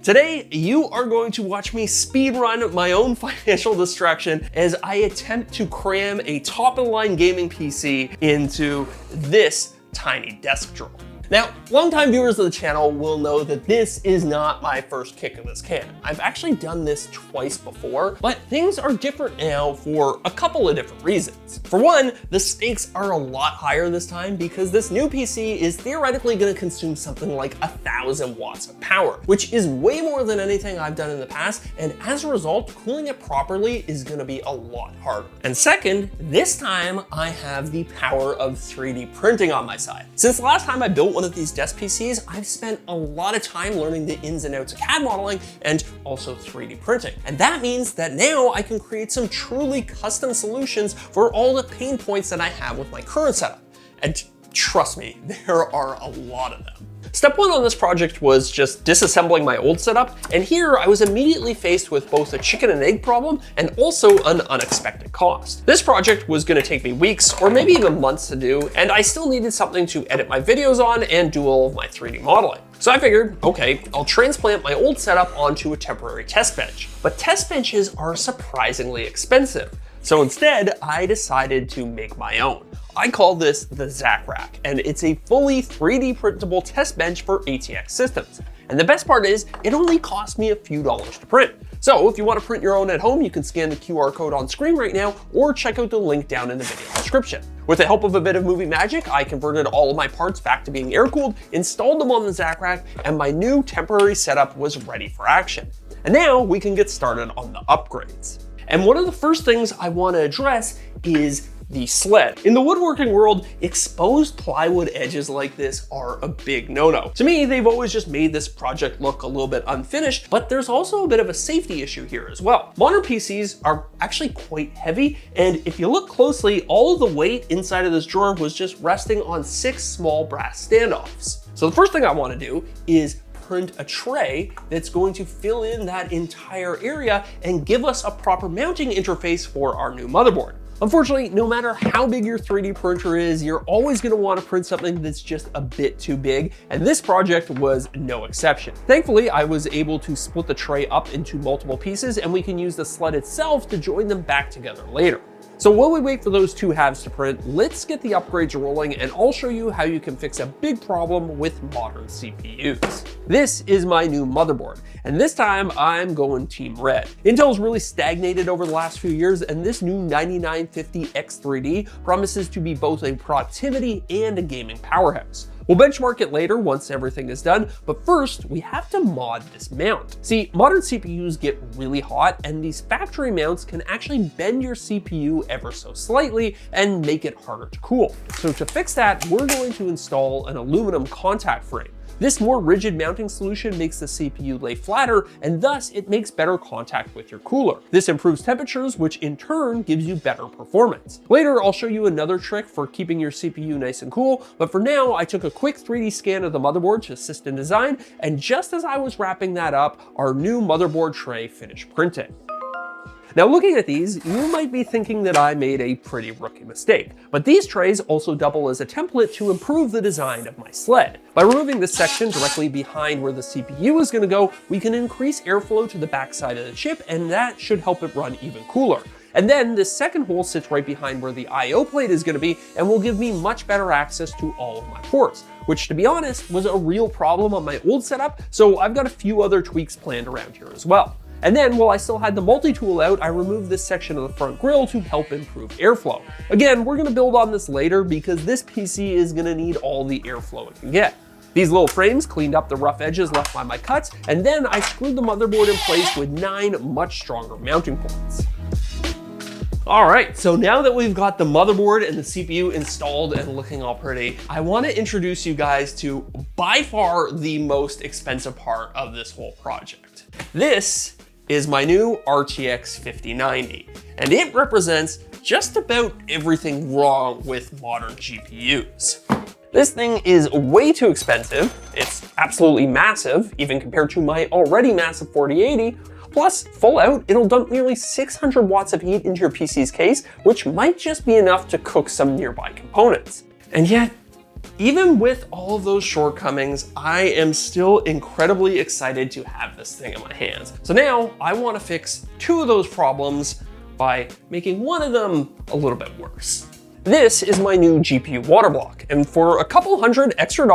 Today, you are going to watch me speedrun my own financial distraction as I attempt to cram a top-of-the-line gaming PC into this tiny desk drawer. Now, longtime viewers of the channel will know that this is not my first kick of this can. I've actually done this twice before, but things are different now for a couple of different reasons. For one, the stakes are a lot higher this time because this new PC is theoretically going to consume something like 1,000 watts of power, which is way more than anything I've done in the past, and as a result, cooling it properly is going to be a lot harder. And second, this time I have the power of 3D printing on my side. Since the last time I built one of these desk PCs, I've spent a lot of time learning the ins and outs of CAD modeling and also 3D printing. And that means that now I can create some truly custom solutions for all the pain points that I have with my current setup. And trust me, there are a lot of them. Step one on this project was just disassembling my old setup, and here I was immediately faced with both a chicken and egg problem and also an unexpected cost. This project was going to take me weeks or maybe even months to do, and I still needed something to edit my videos on and do all of my 3D modeling. So I figured, okay, I'll transplant my old setup onto a temporary test bench. But test benches are surprisingly expensive. So instead, I decided to make my own. I call this the Zack Rack, and it's a fully 3D printable test bench for ATX systems. And the best part is, it only cost me a few dollars to print. So if you want to print your own at home, you can scan the QR code on screen right now, or check out the link down in the video description. With the help of a bit of movie magic, I converted all of my parts back to being air-cooled, installed them on the Zack Rack, and my new temporary setup was ready for action. And now we can get started on the upgrades. And one of the first things I want to address is the sled. In the woodworking world, exposed plywood edges like this are a big no-no. To me, they've always just made this project look a little bit unfinished, but there's also a bit of a safety issue here as well. Modern PCs are actually quite heavy, and if you look closely, all of the weight inside of this drawer was just resting on 6 small brass standoffs. So the first thing I want to do is print a tray that's going to fill in that entire area and give us a proper mounting interface for our new motherboard. Unfortunately, no matter how big your 3D printer is, you're always going to want to print something that's just a bit too big, and this project was no exception. Thankfully, I was able to split the tray up into multiple pieces, and we can use the sled itself to join them back together later. So while we wait for those two halves to print, let's get the upgrades rolling, and I'll show you how you can fix a big problem with modern CPUs. This is my new motherboard, and this time I'm going Team Red. Intel's really stagnated over the last few years, and this new 9950X3D promises to be both a productivity and a gaming powerhouse. We'll benchmark it later once everything is done, but first we have to mod this mount. See, modern CPUs get really hot, and these factory mounts can actually bend your CPU ever so slightly and make it harder to cool. So to fix that, we're going to install an aluminum contact frame. This more rigid mounting solution makes the CPU lay flatter, and thus it makes better contact with your cooler. This improves temperatures, which in turn gives you better performance. Later, I'll show you another trick for keeping your CPU nice and cool, but for now, I took a quick 3D scan of the motherboard to assist in design, and just as I was wrapping that up, our new motherboard tray finished printing. Now looking at these, you might be thinking that I made a pretty rookie mistake, but these trays also double as a template to improve the design of my sled. By removing this section directly behind where the CPU is going to go, we can increase airflow to the backside of the chip, and that should help it run even cooler. And then this second hole sits right behind where the I/O plate is going to be and will give me much better access to all of my ports, which to be honest was a real problem on my old setup, so I've got a few other tweaks planned around here as well. And then, while I still had the multi-tool out, I removed this section of the front grille to help improve airflow. Again, we're gonna build on this later because this PC is gonna need all the airflow it can get. These little frames cleaned up the rough edges left by my cuts, and then I screwed the motherboard in place with 9 much stronger mounting points. All right, so now that we've got the motherboard and the CPU installed and looking all pretty, I want to introduce you guys to by far the most expensive part of this whole project. This is my new RTX 5090, and it represents just about everything wrong with modern GPUs. This thing is way too expensive. It's absolutely massive, even compared to my already massive 4080. Plus, full out, it'll dump nearly 600 watts of heat into your PC's case, which might just be enough to cook some nearby components. And yet, Even with all of those shortcomings, I am still incredibly excited to have this thing in my hands. So now I want to fix 2 of those problems by making one of them a little bit worse. This is my new GPU water block, and for a couple $100 extra,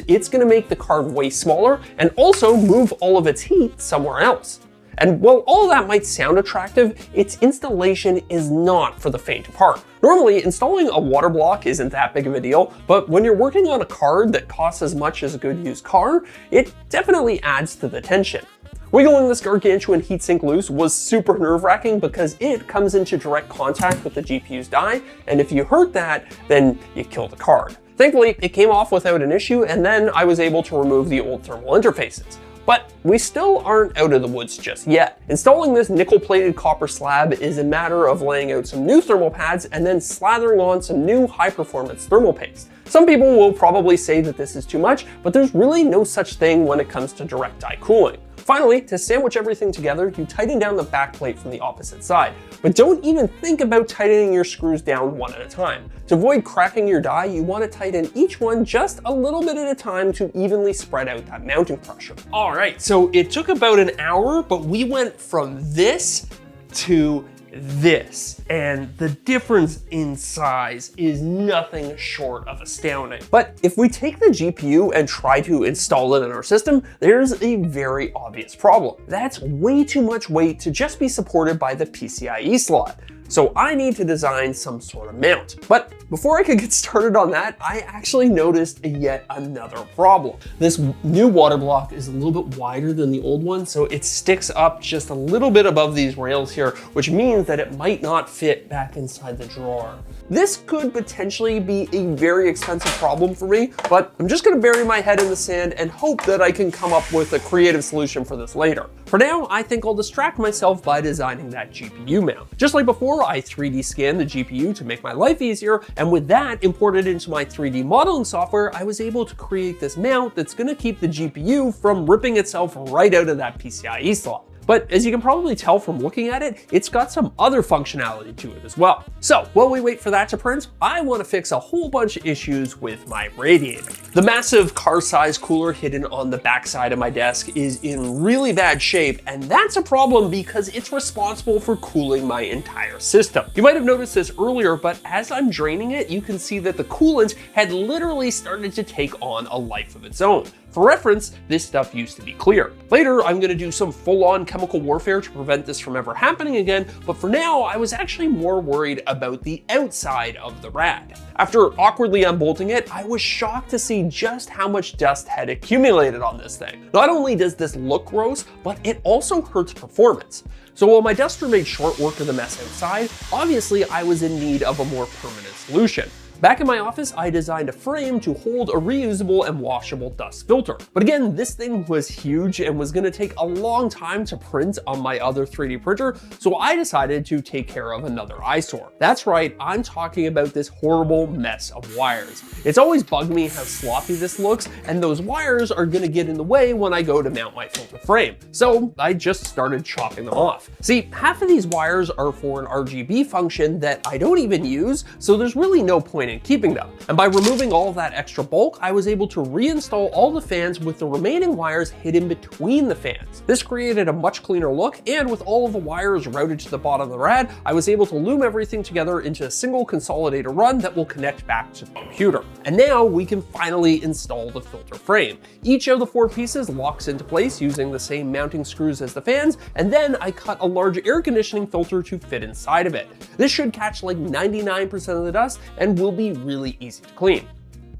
it's gonna make the card way smaller and also move all of its heat somewhere else. And while all that might sound attractive, its installation is not for the faint of heart. Normally, installing a water block isn't that big of a deal, but when you're working on a card that costs as much as a good used car, it definitely adds to the tension. Wiggling this gargantuan heatsink loose was super nerve-wracking because it comes into direct contact with the GPU's die, and if you hurt that, then you kill the card. Thankfully, it came off without an issue, and then I was able to remove the old thermal interfaces. But we still aren't out of the woods just yet. Installing this nickel-plated copper slab is a matter of laying out some new thermal pads and then slathering on some new high-performance thermal paste. Some people will probably say that this is too much, but there's really no such thing when it comes to direct die cooling. Finally, to sandwich everything together, you tighten down the back plate from the opposite side. But don't even think about tightening your screws down one at a time. To avoid cracking your die, you want to tighten each one just a little bit at a time to evenly spread out that mounting pressure. All right, so it took about an hour, but we went from this to this, and the difference in size is nothing short of astounding. But if we take the GPU and try to install it in our system, there's a very obvious problem. That's way too much weight to just be supported by the PCIe slot. So I need to design some sort of mount. But before I could get started on that, I actually noticed yet another problem. This new water block is a little bit wider than the old one, so it sticks up just a little bit above these rails here, which means that it might not fit back inside the drawer. This could potentially be a very expensive problem for me, but I'm just gonna bury my head in the sand and hope that I can come up with a creative solution for this later. For now, I think I'll distract myself by designing that GPU mount. Just like before, I 3D scanned the GPU to make my life easier, and with that imported into my 3D modeling software, I was able to create this mount that's gonna keep the GPU from ripping itself right out of that PCIe slot. But as you can probably tell from looking at it, it's got some other functionality to it as well. So while we wait for that to print, I want to fix a whole bunch of issues with my radiator. The massive car-sized cooler hidden on the backside of my desk is in really bad shape, and that's a problem because it's responsible for cooling my entire system. You might have noticed this earlier, but as I'm draining it, you can see that the coolant had literally started to take on a life of its own. For reference, this stuff used to be clear. Later, I'm gonna do some full-on chemical warfare to prevent this from ever happening again, but for now, I was actually more worried about the outside of the rad. After awkwardly unbolting it, I was shocked to see just how much dust had accumulated on this thing. Not only does this look gross, but it also hurts performance. So while my duster made short work of the mess outside, obviously I was in need of a more permanent solution. Back in my office, I designed a frame to hold a reusable and washable dust filter. But again, this thing was huge and was gonna take a long time to print on my other 3D printer, so I decided to take care of another eyesore. That's right, I'm talking about this horrible mess of wires. It's always bugged me how sloppy this looks, and those wires are gonna get in the way when I go to mount my filter frame. So I just started chopping them off. See, half of these wires are for an RGB function that I don't even use, so there's really no point in keeping them. And by removing all of that extra bulk, I was able to reinstall all the fans with the remaining wires hidden between the fans. This created a much cleaner look, and with all of the wires routed to the bottom of the rad, I was able to loom everything together into a single consolidator run that will connect back to the computer. And now we can finally install the filter frame. Each of the 4 pieces locks into place using the same mounting screws as the fans, and then I cut a large air conditioning filter to fit inside of it. This should catch like 99% of the dust and will be really easy to clean.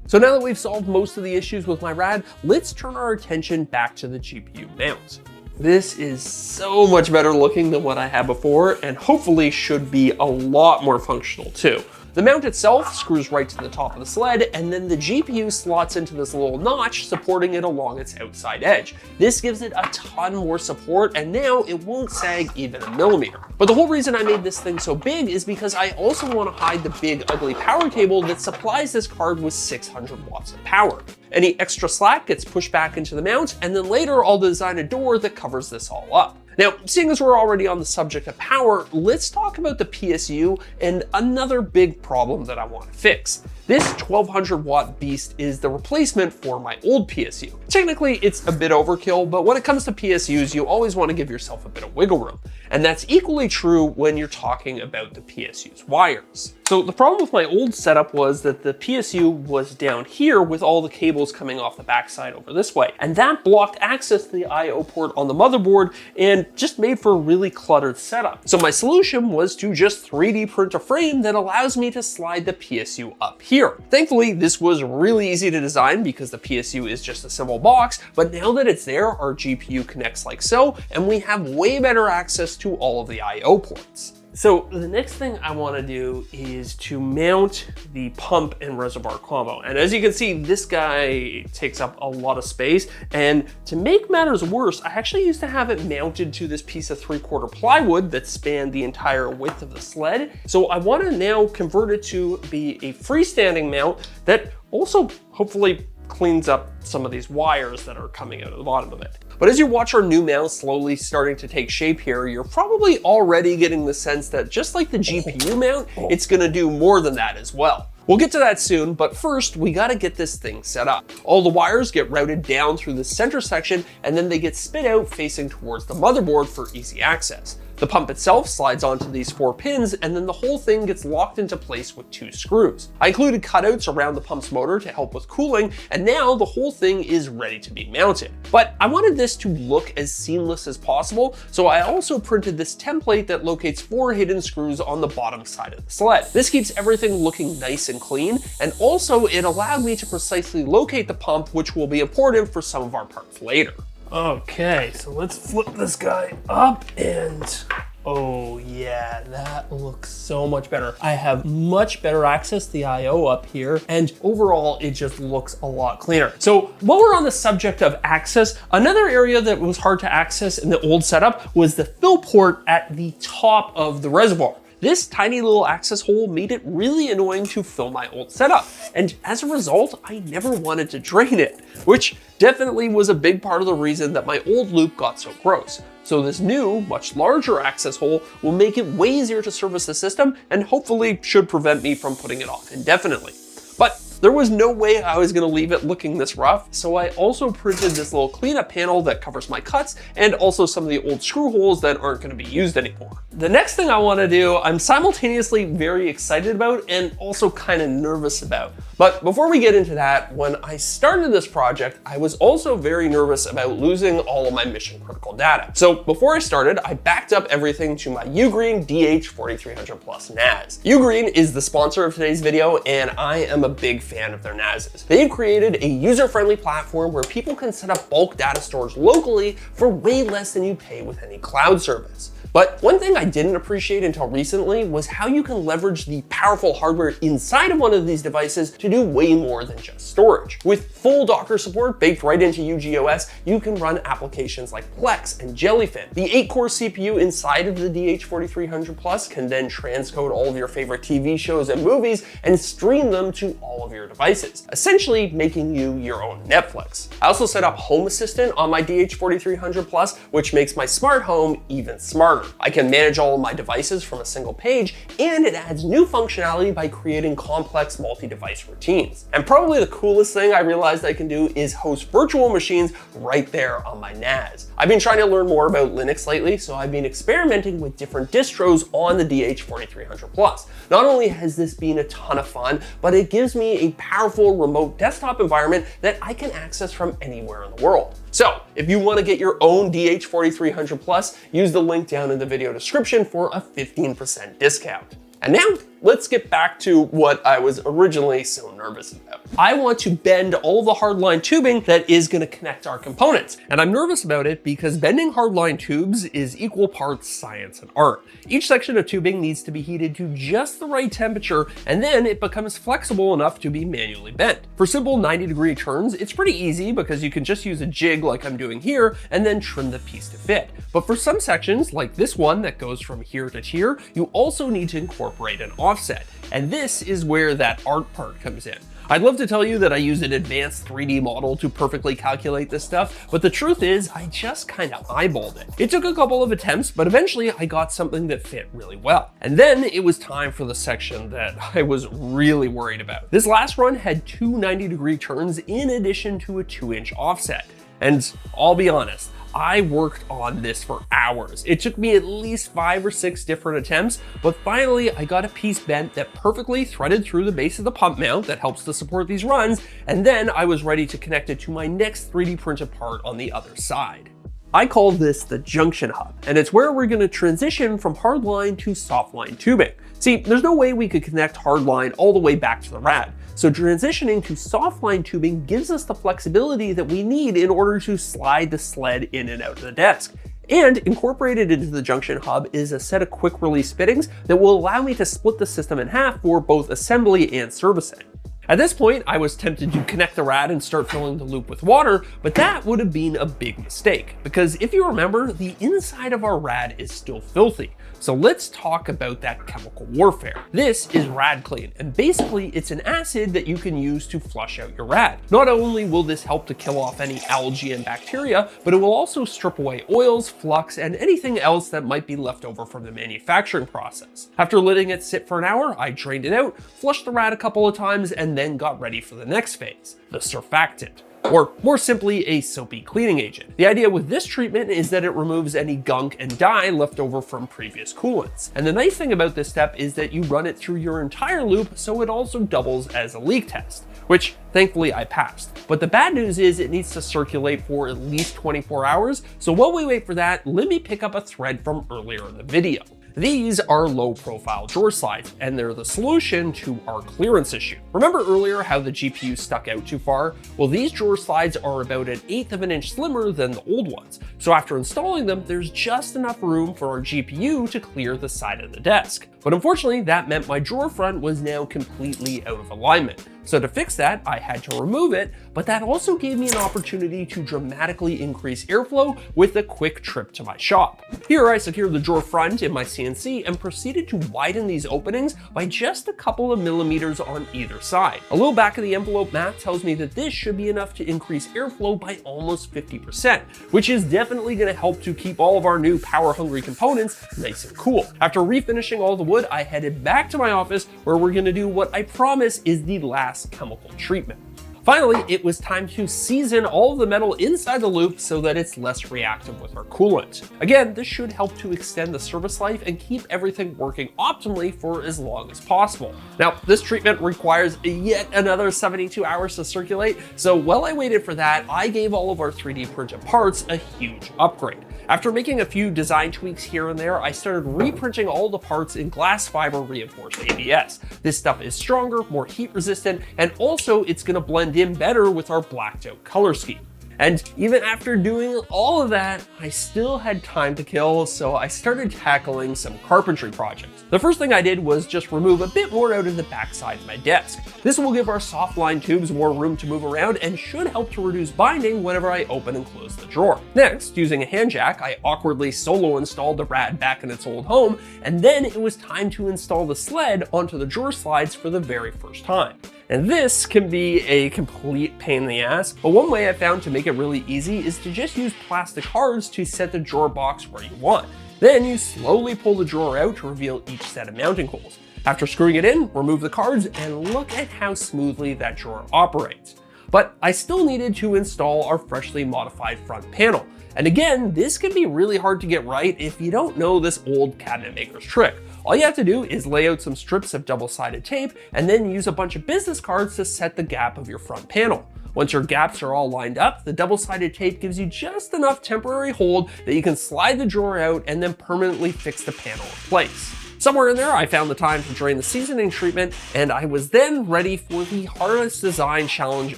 So now that we've solved most of the issues with my rad, let's turn our attention back to the GPU mount. This is so much better looking than what I had before, and hopefully should be a lot more functional too. The mount itself screws right to the top of the sled, and then the GPU slots into this little notch supporting it along its outside edge. This gives it a ton more support, and now it won't sag even a millimeter. But the whole reason I made this thing so big is because I also want to hide the big ugly power cable that supplies this card with 600 watts of power. Any extra slack gets pushed back into the mount, and then later I'll design a door that covers this all up. Now, seeing as we're already on the subject of power, let's talk about the PSU and another big problem that I want to fix. This 1200 watt beast is the replacement for my old PSU. Technically, it's a bit overkill, but when it comes to PSUs, you always want to give yourself a bit of wiggle room. And that's equally true when you're talking about the PSU's wires. So the problem with my old setup was that the PSU was down here with all the cables coming off the backside over this way. And that blocked access to the I/O port on the motherboard and just made for a really cluttered setup. So my solution was to just 3D print a frame that allows me to slide the PSU up here. Thankfully, this was really easy to design because the PSU is just a simple box, but now that it's there, our GPU connects like so, and we have way better access to all of the I/O ports. So the next thing I want to do is to mount the pump and reservoir combo. And as you can see, this guy takes up a lot of space. And to make matters worse, I actually used to have it mounted to this piece of 3/4 plywood that spanned the entire width of the sled. So I want to now convert it to be a freestanding mount that also hopefully cleans up some of these wires that are coming out of the bottom of it. But as you watch our new mount slowly starting to take shape here, you're probably already getting the sense that just like the GPU mount, it's gonna do more than that as well. We'll get to that soon, but first we gotta get this thing set up. All the wires get routed down through the center section and then they get spit out facing towards the motherboard for easy access. The pump itself slides onto these 4 pins and then the whole thing gets locked into place with 2 screws. I included cutouts around the pump's motor to help with cooling, and now the whole thing is ready to be mounted. But I wanted this to look as seamless as possible, so I also printed this template that locates 4 hidden screws on the bottom side of the sled. This keeps everything looking nice and clean, and also it allowed me to precisely locate the pump, which will be important for some of our parts later. Okay, so let's flip this guy up and oh yeah, that looks so much better. I have much better access to the I/O up here, and overall it just looks a lot cleaner. So while we're on the subject of access, another area that was hard to access in the old setup was the fill port at the top of the reservoir. This tiny little access hole made it really annoying to fill my old setup. And as a result, I never wanted to drain it, which definitely was a big part of the reason that my old loop got so gross. So this new, much larger access hole will make it way easier to service the system and hopefully should prevent me from putting it off indefinitely. But there was no way I was gonna leave it looking this rough, so I also printed this little cleanup panel that covers my cuts and also some of the old screw holes that aren't gonna be used anymore. The next thing I wanna do, I'm simultaneously very excited about and also kind of nervous about. But before we get into that, when I started this project, I was also very nervous about losing all of my mission critical data. So before I started, I backed up everything to my Ugreen DH4300 Plus NAS. Ugreen is the sponsor of today's video, and I am a big fan of their NASs. They've created a user-friendly platform where people can set up bulk data storage locally for way less than you pay with any cloud service. But one thing I didn't appreciate until recently was how you can leverage the powerful hardware inside of one of these devices to do way more than just storage. With full Docker support baked right into UGOS, you can run applications like Plex and Jellyfin. The 8-core CPU inside of the DH4300 Plus can then transcode all of your favorite TV shows and movies and stream them to all of your devices, essentially making you your own Netflix. I also set up Home Assistant on my DH4300 Plus, which makes my smart home even smarter. I can manage all of my devices from a single page, and it adds new functionality by creating complex multi-device routines. And probably the coolest thing I realized I can do is host virtual machines right there on my NAS. I've been trying to learn more about Linux lately, so I've been experimenting with different distros on the DH4300 Plus. Not only has this been a ton of fun, but it gives me a powerful remote desktop environment that I can access from anywhere in the world. So if you want to get your own DH4300 Plus, use the link down in the video description for a 15% discount. And now let's get back to what I was originally so nervous about. I want to bend all the hardline tubing that is going to connect our components. And I'm nervous about it because bending hardline tubes is equal parts science and art. Each section of tubing needs to be heated to just the right temperature, and then it becomes flexible enough to be manually bent. For simple 90-degree turns, it's pretty easy because you can just use a jig like I'm doing here and then trim the piece to fit. But for some sections, like this one that goes from here to here, you also need to incorporate an offset. And this is where that art part comes in. I'd love to tell you that I used an advanced 3D model to perfectly calculate this stuff, but the truth is I just kind of eyeballed it. It took a couple of attempts, but eventually I got something that fit really well. And then it was time for the section that I was really worried about. This last run had two 90-degree turns in addition to a 2-inch offset. And I'll be honest, I worked on this for hours. It took me at least 5 or 6 different attempts, but finally I got a piece bent that perfectly threaded through the base of the pump mount that helps to support these runs, and then I was ready to connect it to my next 3D printed part on the other side. I call this the junction hub, and it's where we're going to transition from hardline to softline tubing. See, there's no way we could connect hardline all the way back to the rad, so transitioning to softline tubing gives us the flexibility that we need in order to slide the sled in and out of the desk. And incorporated into the junction hub is a set of quick release fittings that will allow me to split the system in half for both assembly and servicing. At this point, I was tempted to connect the rad and start filling the loop with water, but that would have been a big mistake, because if you remember, the inside of our rad is still filthy. So let's talk about that chemical warfare. This is Rad Clean, and basically it's an acid that you can use to flush out your rad. Not only will this help to kill off any algae and bacteria, but it will also strip away oils, flux, and anything else that might be left over from the manufacturing process. After letting it sit for an hour, I drained it out, flushed the rad a couple of times, and then got ready for the next phase, the surfactant. Or more simply, a soapy cleaning agent. The idea with this treatment is that it removes any gunk and dye left over from previous coolants. And the nice thing about this step is that you run it through your entire loop, so it also doubles as a leak test, which thankfully I passed. But the bad news is it needs to circulate for at least 24 hours, so while we wait for that, let me pick up a thread from earlier in the video. These are low profile drawer slides, and they're the solution to our clearance issue. Remember earlier how the GPU stuck out too far? Well, these drawer slides are about 1/8 of an inch slimmer than the old ones. So after installing them, there's just enough room for our GPU to clear the side of the desk. But unfortunately, that meant my drawer front was now completely out of alignment. So to fix that, I had to remove it, but that also gave me an opportunity to dramatically increase airflow with a quick trip to my shop. Here I secured the drawer front in my CNC and proceeded to widen these openings by just a couple of millimeters on either side. A little back of the envelope math tells me that this should be enough to increase airflow by almost 50%, which is definitely going to help to keep all of our new power-hungry components nice and cool. After refinishing all the wood, I headed back to my office where we're going to do what I promise is the last chemical treatment. Finally, it was time to season all of the metal inside the loop so that it's less reactive with our coolant. Again, this should help to extend the service life and keep everything working optimally for as long as possible. Now, this treatment requires yet another 72 hours to circulate, so while I waited for that, I gave all of our 3D printed parts a huge upgrade. After making a few design tweaks here and there, I started reprinting all the parts in glass fiber reinforced ABS. This stuff is stronger, more heat resistant, and also it's gonna blend in better with our blacked out color scheme. And even after doing all of that, I still had time to kill, so I started tackling some carpentry projects. The first thing I did was just remove a bit more out of the backside of my desk. This will give our softline tubes more room to move around and should help to reduce binding whenever I open and close the drawer. Next, using a hand jack, I awkwardly solo installed the rad back in its old home, and then it was time to install the sled onto the drawer slides for the very first time. And this can be a complete pain in the ass, but one way I found to make it really easy is to just use plastic hards to set the drawer box where you want. Then you slowly pull the drawer out to reveal each set of mounting holes. After screwing it in, remove the cards and look at how smoothly that drawer operates. But I still needed to install our freshly modified front panel. And again, this can be really hard to get right if you don't know this old cabinet maker's trick. All you have to do is lay out some strips of double-sided tape and then use a bunch of business cards to set the gap of your front panel. Once your gaps are all lined up, the double-sided tape gives you just enough temporary hold that you can slide the drawer out and then permanently fix the panel in place. Somewhere in there, I found the time to drain the seasoning treatment, and I was then ready for the hardest design challenge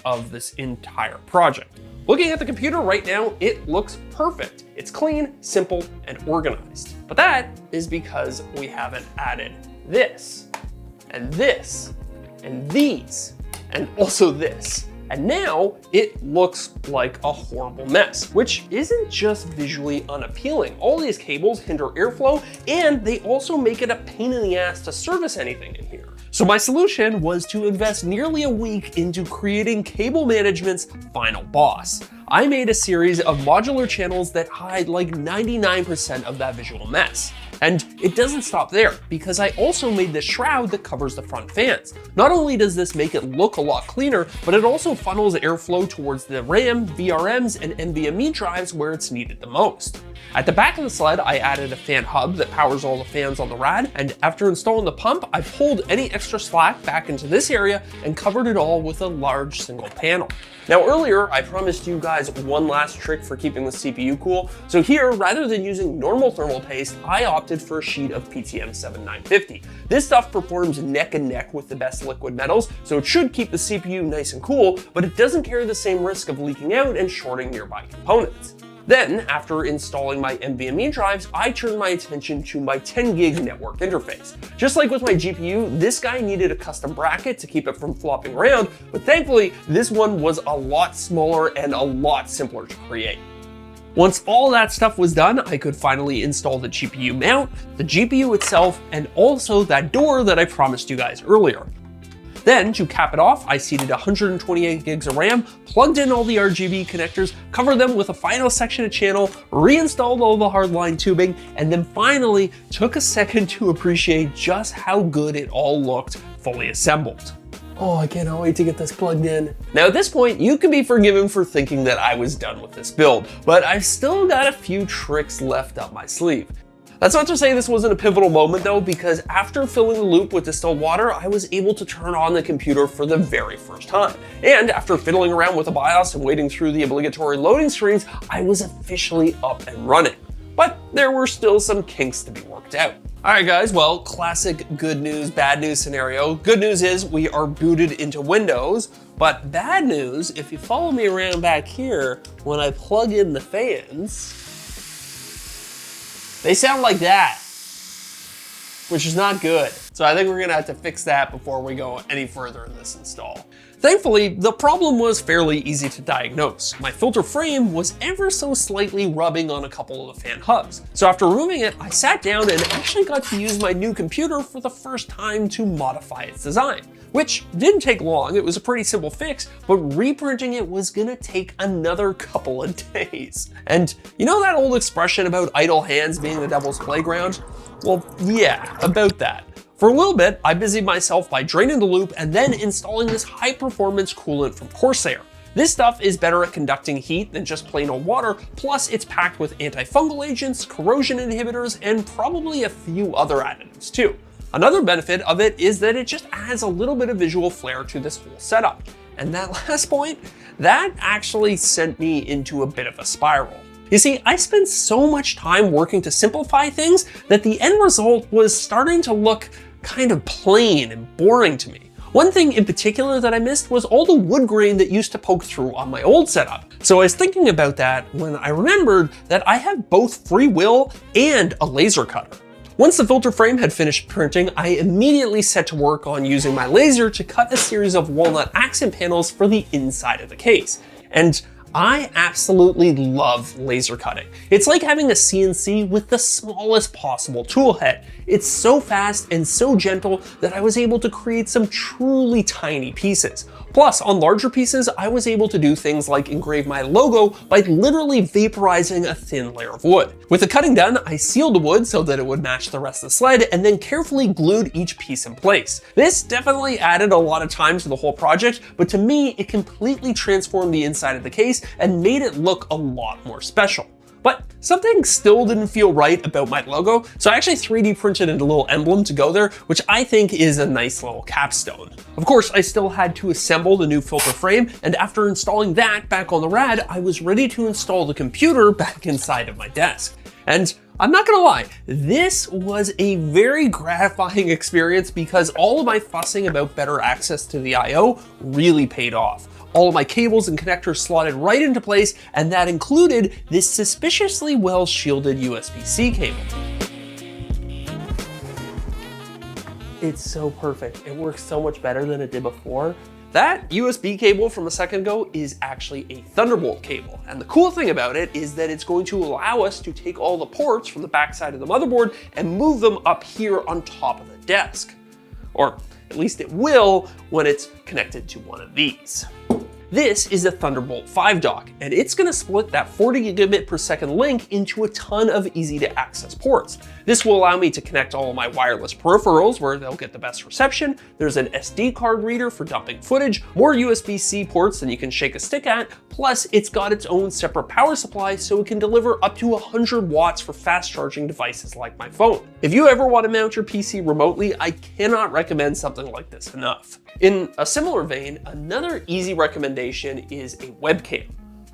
of this entire project. Looking at the computer right now, it looks perfect. It's clean, simple, and organized. But that is because we haven't added this, and this, and these, and also this. And now it looks like a horrible mess, which isn't just visually unappealing. All these cables hinder airflow, and they also make it a pain in the ass to service anything in here. So So my solution was to invest nearly a week into creating cable management's final boss. I made a series of modular channels that hide like 99% of that visual mess. And it doesn't stop there, because I also made this shroud that covers the front fans. Not only does this make it look a lot cleaner, but it also funnels airflow towards the RAM, VRMs, and NVMe drives where it's needed the most. At the back of the sled, I added a fan hub that powers all the fans on the rad, and after installing the pump, I pulled any extra slack back into this area and covered it all with a large single panel. Now earlier, I promised you guys one last trick for keeping the CPU cool, so here, rather than using normal thermal paste, I opted for a sheet of PTM 7950. This stuff performs neck and neck with the best liquid metals, so it should keep the CPU nice and cool, but it doesn't carry the same risk of leaking out and shorting nearby components. Then, after installing my NVMe drives, I turned my attention to my 10 gig network interface. Just like with my GPU, this guy needed a custom bracket to keep it from flopping around, but thankfully, this one was a lot smaller and a lot simpler to create. Once all that stuff was done, I could finally install the GPU mount, the GPU itself, and also that door that I promised you guys earlier. Then, to cap it off, I seeded 128 gigs of RAM, plugged in all the RGB connectors, covered them with a final section of channel, reinstalled all the hardline tubing, and then finally took a second to appreciate just how good it all looked fully assembled. Oh, I can't wait to get this plugged in. Now at this point, you can be forgiven for thinking that I was done with this build, but I've still got a few tricks left up my sleeve. That's not to say this wasn't a pivotal moment though, because after filling the loop with distilled water, I was able to turn on the computer for the very first time. And after fiddling around with the BIOS and waiting through the obligatory loading screens, I was officially up and running. But there were still some kinks to be worked out. All right guys, well, classic good news, bad news scenario. Good news is we are booted into Windows, but bad news, if you follow me around back here, when I plug in the fans, they sound like that, which is not good. So I think we're gonna have to fix that before we go any further in this install. Thankfully, the problem was fairly easy to diagnose. My filter frame was ever so slightly rubbing on a couple of the fan hubs. So after removing it, I sat down and actually got to use my new computer for the first time to modify its design, which didn't take long. It was a pretty simple fix, but reprinting it was gonna take another couple of days. And you know that old expression about idle hands being the devil's playground? Well, yeah, about that. For a little bit, I busied myself by draining the loop and then installing this high-performance coolant from Corsair. This stuff is better at conducting heat than just plain old water, plus it's packed with antifungal agents, corrosion inhibitors, and probably a few other additives too. Another benefit of it is that it just adds a little bit of visual flair to this whole setup. And that last point, that actually sent me into a bit of a spiral. You see, I spent so much time working to simplify things that the end result was starting to look kind of plain and boring to me. One thing in particular that I missed was all the wood grain that used to poke through on my old setup. So I was thinking about that when I remembered that I have both free will and a laser cutter. Once the filter frame had finished printing, I immediately set to work on using my laser to cut a series of walnut accent panels for the inside of the case. And I absolutely love laser cutting. It's like having a CNC with the smallest possible tool head. It's so fast and so gentle that I was able to create some truly tiny pieces. Plus, on larger pieces, I was able to do things like engrave my logo by literally vaporizing a thin layer of wood. With the cutting done, I sealed the wood so that it would match the rest of the sled and then carefully glued each piece in place. This definitely added a lot of time to the whole project, but to me, it completely transformed the inside of the case and made it look a lot more special. But something still didn't feel right about my logo, so I actually 3D printed a little emblem to go there, which I think is a nice little capstone. Of course, I still had to assemble the new filter frame, and after installing that back on the rad, I was ready to install the computer back inside of my desk. And I'm not gonna lie, this was a very gratifying experience because all of my fussing about better access to the I/O really paid off. All of my cables and connectors slotted right into place, and that included this suspiciously well shielded USB-C cable. It's so perfect. It works so much better than it did before. That USB cable from a second ago is actually a Thunderbolt cable. And the cool thing about it is that it's going to allow us to take all the ports from the backside of the motherboard and move them up here on top of the desk. Or At least it will when it's connected to one of these. This is a Thunderbolt 5 dock, and it's gonna split that 40 gigabit per second link into a ton of easy to access ports. This will allow me to connect all of my wireless peripherals where they'll get the best reception. There's an SD card reader for dumping footage, more USB-C ports than you can shake a stick at, plus it's got its own separate power supply so it can deliver up to 100 watts for fast charging devices like my phone. If you ever want to mount your PC remotely, I cannot recommend something like this enough. In a similar vein, another easy recommendation is a webcam,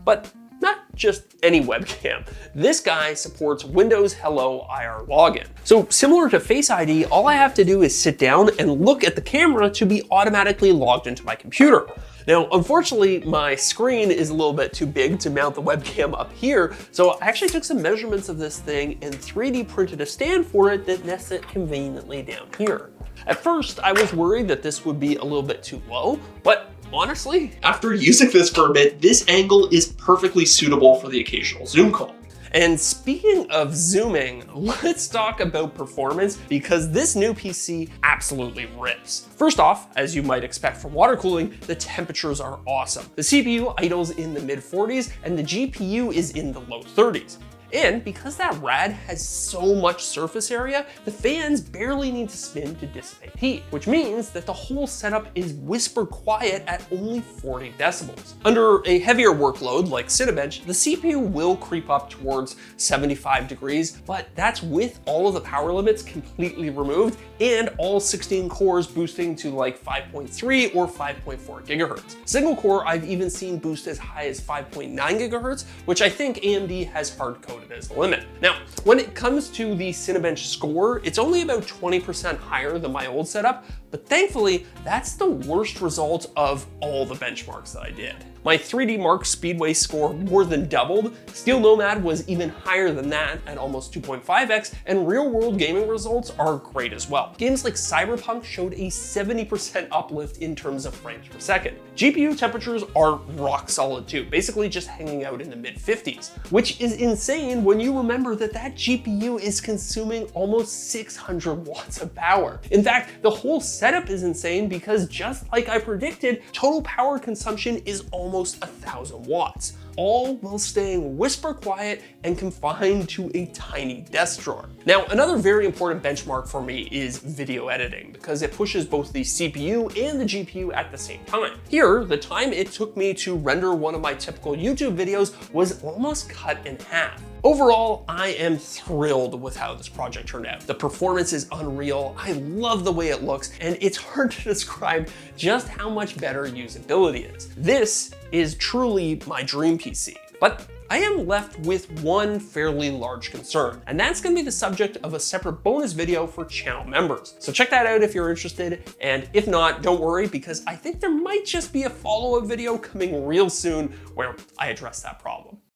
but not just any webcam. This guy supports Windows Hello IR login. So similar to Face ID, all I have to do is sit down and look at the camera to be automatically logged into my computer. Now, unfortunately, my screen is a little bit too big to mount the webcam up here, so I actually took some measurements of this thing and 3D printed a stand for it that nests it conveniently down here. At first, I was worried that this would be a little bit too low, but honestly, after using this for a bit, this angle is perfectly suitable for the occasional Zoom call. And speaking of zooming, let's talk about performance because this new PC absolutely rips. First off, as you might expect from water cooling, the temperatures are awesome. The CPU idles in the mid 40s and the GPU is in the low 30s. And because that rad has so much surface area, the fans barely need to spin to dissipate heat, which means that the whole setup is whisper quiet at only 40 decibels. Under a heavier workload like Cinebench, the CPU will creep up towards 75 degrees, but that's with all of the power limits completely removed and all 16 cores boosting to like 5.3 or 5.4 gigahertz. Single core I've even seen boost as high as 5.9 gigahertz, which I think AMD has hard-coded as the limit. Now, when it comes to the Cinebench score, it's only about 20% higher than my old setup, but thankfully, that's the worst result of all the benchmarks that I did. My 3D Mark Speedway score more than doubled, Steel Nomad was even higher than that at almost 2.5x, and real-world gaming results are great as well. Games like Cyberpunk showed a 70% uplift in terms of frames per second. GPU temperatures are rock solid too, basically just hanging out in the mid-50s, which is insane when you remember that that GPU is consuming almost 600 watts of power. In fact, the whole setup is insane because just like I predicted, total power consumption is almost 1,000 watts, all while staying whisper quiet and confined to a tiny desk drawer. Now, another very important benchmark for me is video editing because it pushes both the CPU and the GPU at the same time. Here, the time it took me to render one of my typical YouTube videos was almost cut in half. Overall, I am thrilled with how this project turned out. The performance is unreal, I love the way it looks, and it's hard to describe just how much better usability is. This is truly my dream PC, but I am left with one fairly large concern, and that's gonna be the subject of a separate bonus video for channel members. So check that out if you're interested, and if not, don't worry because I think there might just be a follow-up video coming real soon where I address that problem.